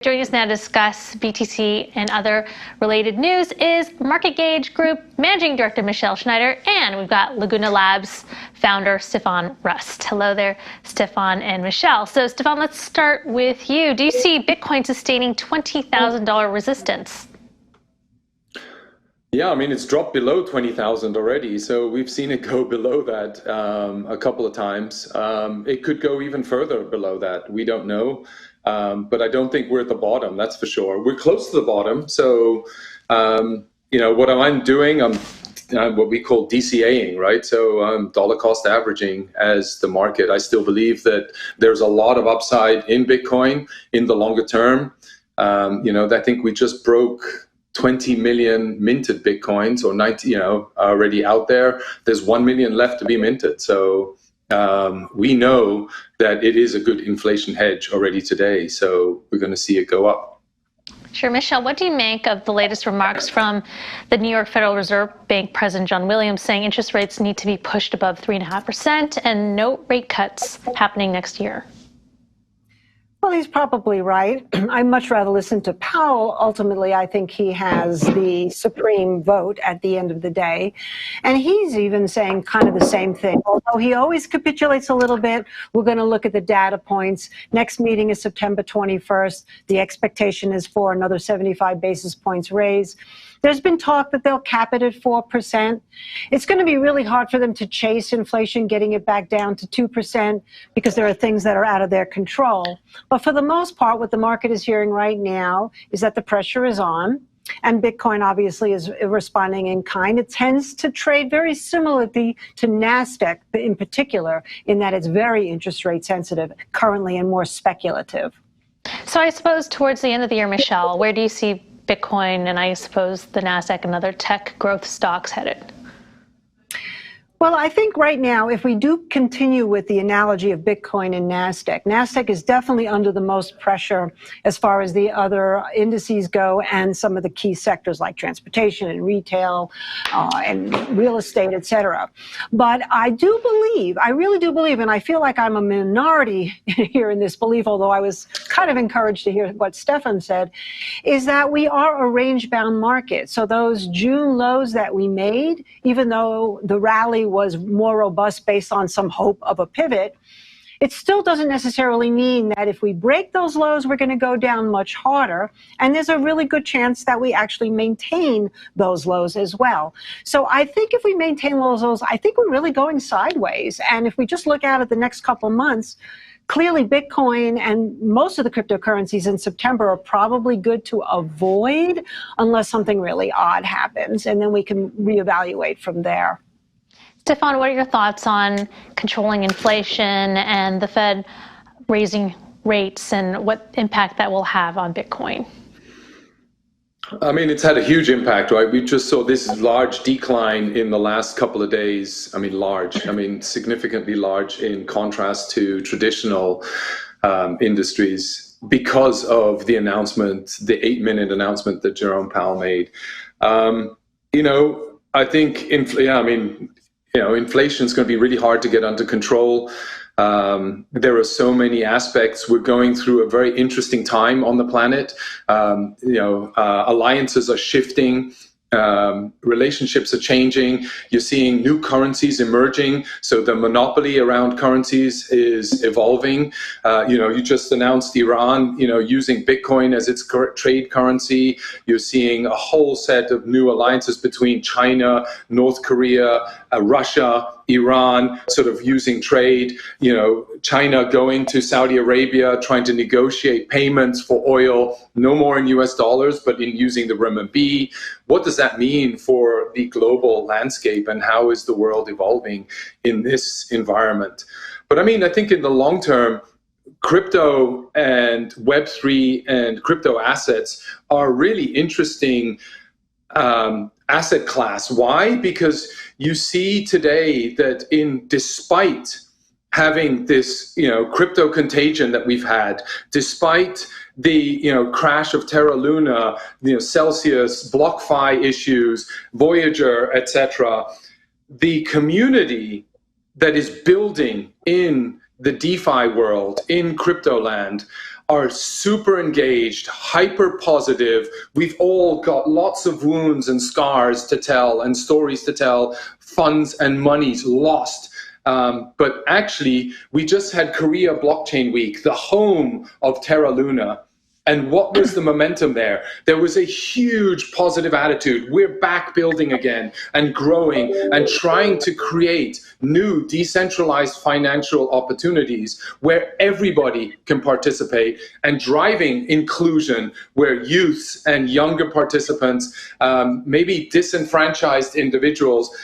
Joining us now to discuss BTC and other related news is MarketGauge Group Managing Director Michele Schneider, and we've got Laguna Labs founder Stefan Rust. Hello there, Stefan and Michele. So, Stefan, let's start with you. Do you see Bitcoin sustaining $20,000 resistance? Yeah, I mean, it's dropped below 20,000 already, so we've seen it go below that a couple of times. It could go even further below that. We don't know. But I don't think we're at the bottom, that's for sure. We're close to the bottom. So, what I'm doing, I'm what we call DCAing, right? So dollar cost averaging as the market. I still believe that there's a lot of upside in Bitcoin in the longer term. I think we just broke 20 million minted Bitcoins, or 90, already out there. There's 1 million left to be minted. So we know that it is a good inflation hedge already today, so we're going to see it go up. Sure. Michele, what do you make of the latest remarks from the New York Federal Reserve Bank President John Williams saying interest rates need to be pushed above 3.5% and no rate cuts happening next year? Well, he's probably right. I'd much rather listen to Powell. Ultimately, I think he has the supreme vote at the end of the day. And he's even saying kind of the same thing. Although he always capitulates a little bit, we're going to look at the data points. Next meeting is September 21st. The expectation is for another 75 basis points raise. There's been talk that they'll cap it at 4%. It's going to be really hard for them to chase inflation, getting it back down to 2%, because there are things that are out of their control. But for the most part, what the market is hearing right now is that the pressure is on, and Bitcoin obviously is responding in kind. It tends to trade very similarly to NASDAQ in particular, in that it's very interest rate sensitive currently and more speculative. So I suppose towards the end of the year, Michele, where do you see Bitcoin and I suppose the NASDAQ and other tech growth stocks headed? Well, I think right now, if we do continue with the analogy of Bitcoin and NASDAQ is definitely under the most pressure as far as the other indices go, and some of the key sectors like transportation and retail and real estate, et cetera. But I really do believe, and I feel like I'm a minority here in this belief, although I was kind of encouraged to hear what Stefan said, is that we are a range-bound market. So those June lows that we made, even though the rally was more robust based on some hope of a pivot, it still doesn't necessarily mean that if we break those lows, we're going to go down much harder. And there's a really good chance that we actually maintain those lows as well. So I think if we maintain those lows, I think we're really going sideways. And if we just look out at the next couple of months, clearly Bitcoin and most of the cryptocurrencies in September are probably good to avoid unless something really odd happens. And then we can reevaluate from there. Stefan, what are your thoughts on controlling inflation and the Fed raising rates and what impact that will have on Bitcoin? I mean, it's had a huge impact, right? We just saw this large decline in the last couple of days. I mean, significantly large in contrast to traditional industries because of the announcement, the 8-minute announcement that Jerome Powell made. I think, inflation is going to be really hard to get under control. There are so many aspects. We're going through a very interesting time on the planet. Alliances are shifting. Relationships are changing. You're seeing new currencies emerging. So the monopoly around currencies is evolving. You just announced Iran, using Bitcoin as its trade currency. You're seeing a whole set of new alliances between China, North Korea, Russia, Iran, sort of using trade, China going to Saudi Arabia, trying to negotiate payments for oil, no more in US dollars, but in using the renminbi. What does that mean for the global landscape, and how is the world evolving in this environment? But I think in the long term, crypto and Web3 and crypto assets are really interesting asset class. Why? Because you see today that despite having this, crypto contagion that we've had, despite the, crash of Terra Luna, Celsius, BlockFi issues, Voyager, etc., the community that is building in the DeFi world, in crypto land, are super engaged, hyper positive. We've all got lots of wounds and scars to tell and stories to tell, funds and monies lost. But actually, we just had Korea Blockchain Week, the home of Terra Luna. And what was the momentum there? There was a huge positive attitude. We're back building again and growing and trying to create new decentralized financial opportunities where everybody can participate, and driving inclusion where youths and younger participants, maybe disenfranchised individuals,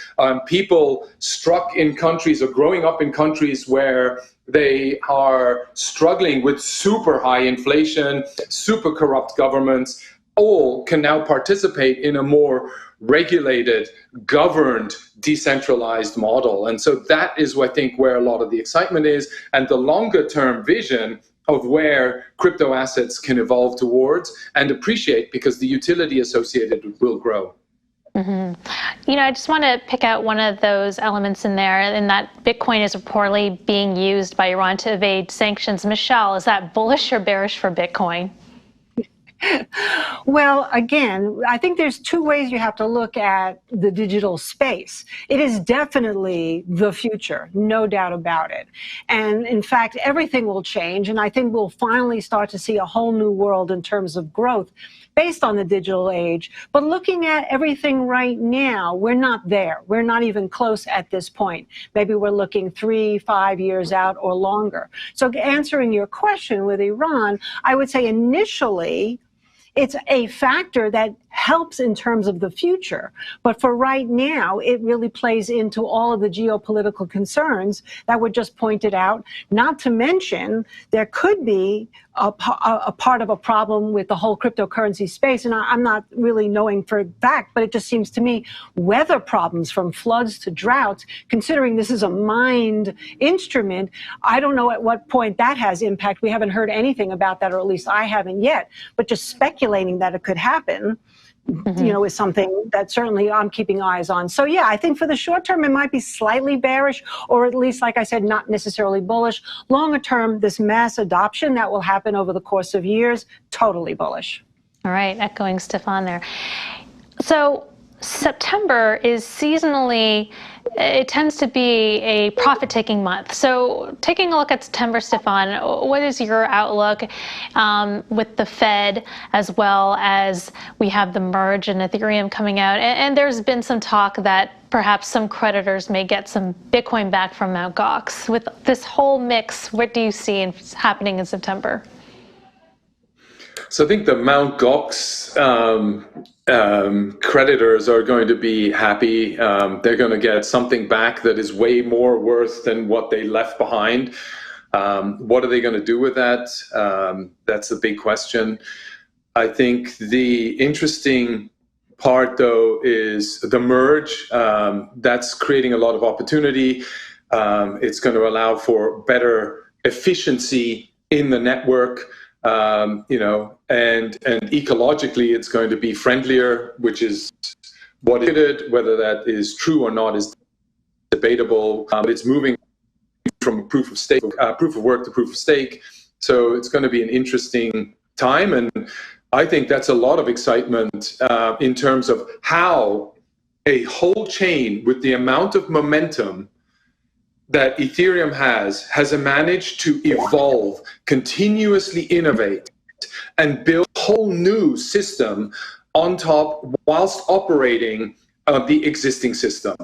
people struck in countries or growing up in countries where they are struggling with super high inflation, super corrupt governments, all can now participate in a more regulated, governed, decentralized model. And so that is, I think, where a lot of the excitement is, and the longer term vision of where crypto assets can evolve towards and appreciate, because the utility associated will grow. Mm-hmm. I just want to pick out one of those elements in there, in that Bitcoin is reportedly being used by Iran to evade sanctions. Michele, is that bullish or bearish for Bitcoin? Well, again, I think there's two ways you have to look at the digital space. It is definitely the future, no doubt about it. And in fact, everything will change. And I think we'll finally start to see a whole new world in terms of growth based on the digital age. But looking at everything right now, we're not there. We're not even close at this point. Maybe we're looking 3-5 years out or longer. So answering your question with Iran, I would say initially, it's a factor that helps in terms of the future. But for right now, it really plays into all of the geopolitical concerns that were just pointed out, not to mention there could be a part of a problem with the whole cryptocurrency space. And I'm not really knowing for a fact, but it just seems to me weather problems from floods to droughts, considering this is a mined instrument, I don't know at what point that has impact. We haven't heard anything about that, or at least I haven't yet. But just speculating that it could happen, is something that certainly I'm keeping eyes on. So yeah, I think for the short term, it might be slightly bearish, or at least, like I said, not necessarily bullish. Longer term, this mass adoption that will happen over the course of years, totally bullish. All right, echoing Stefan there. So September is seasonally, it tends to be a profit-taking month. So taking a look at September, Stefan, what is your outlook with the Fed, as well as we have the merge and Ethereum coming out? And there's been some talk that perhaps some creditors may get some Bitcoin back from Mt. Gox. With this whole mix, what do you see happening in September? So I think the Mt. Gox creditors are going to be happy. They're going to get something back that is way more worth than what they left behind. What are they going to do with that? That's a big question. I think the interesting part, though, is the merge. That's creating a lot of opportunity. It's going to allow for better efficiency in the network. And ecologically, it's going to be friendlier, which is what it is. Whether that is true or not is debatable. But it's moving from proof of work to proof of stake. So it's going to be an interesting time. And I think that's a lot of excitement in terms of how a whole chain with the amount of momentum that Ethereum has managed to evolve, continuously innovate, and build a whole new system on top whilst operating the existing system.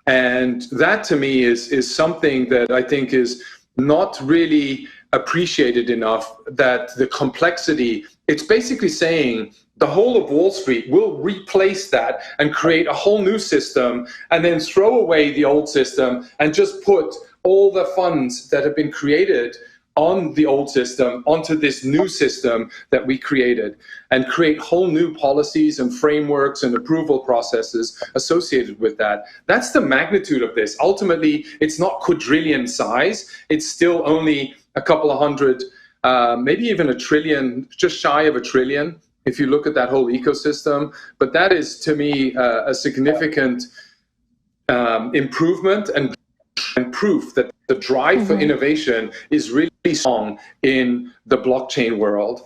And that, to me, is something that I think is not really appreciated enough, that the complexity, it's basically saying the whole of Wall Street will replace that and create a whole new system, and then throw away the old system and just put all the funds that have been created on the old system onto this new system that we created, and create whole new policies and frameworks and approval processes associated with that. That's the magnitude of this. Ultimately, it's not quadrillion size. It's still only a couple of hundred, maybe even a trillion, just shy of a trillion, if you look at that whole ecosystem. But that is, to me, a significant improvement and proof that the drive for innovation is really strong in the blockchain world.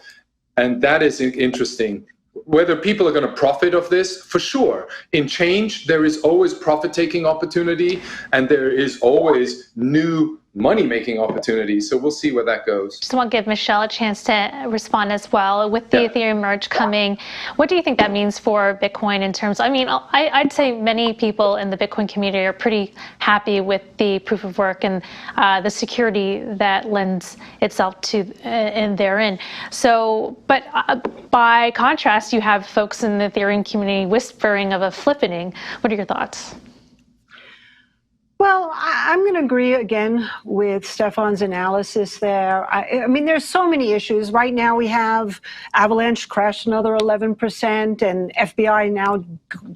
And that is interesting. Whether people are going to profit of this, for sure. In change, there is always profit-taking opportunity, and there is always new money-making opportunities. So we'll see where that goes. Just want to give Michele a chance to respond as well. With the Ethereum merge coming, what do you think that means for Bitcoin in terms of, I mean, I'd say many people in the Bitcoin community are pretty happy with the proof of work and the security that lends itself to and therein. So, but by contrast, you have folks in the Ethereum community whispering of a flippening. What are your thoughts? Well, I'm going to agree again with Stefan's analysis there. I mean, there's so many issues. Right now we have Avalanche crashed another 11%, and FBI now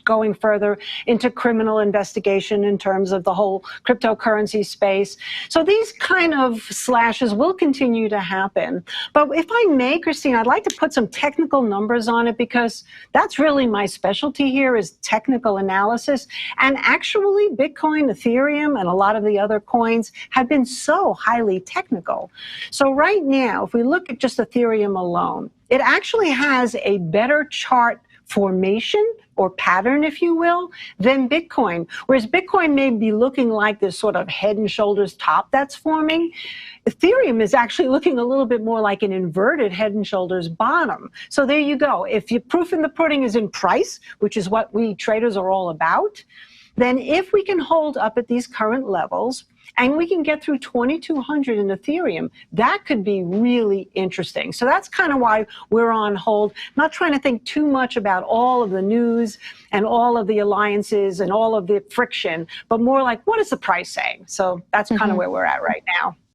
going further into criminal investigation in terms of the whole cryptocurrency space. So these kind of slashes will continue to happen. But if I may, Christine, I'd like to put some technical numbers on it, because that's really my specialty here, is technical analysis. And actually, Bitcoin, Ethereum, and a lot of the other coins have been so highly technical. So right now, if we look at just Ethereum alone, it actually has a better chart formation or pattern, if you will, than Bitcoin. Whereas Bitcoin may be looking like this sort of head and shoulders top that's forming, Ethereum is actually looking a little bit more like an inverted head and shoulders bottom. So there you go. If your proof in the pudding is in price, which is what we traders are all about, then if we can hold up at these current levels and we can get through 2,200 in Ethereum, that could be really interesting. So that's kind of why we're on hold, not trying to think too much about all of the news and all of the alliances and all of the friction, but more like, what is the price saying? So that's kind of where we're at right now.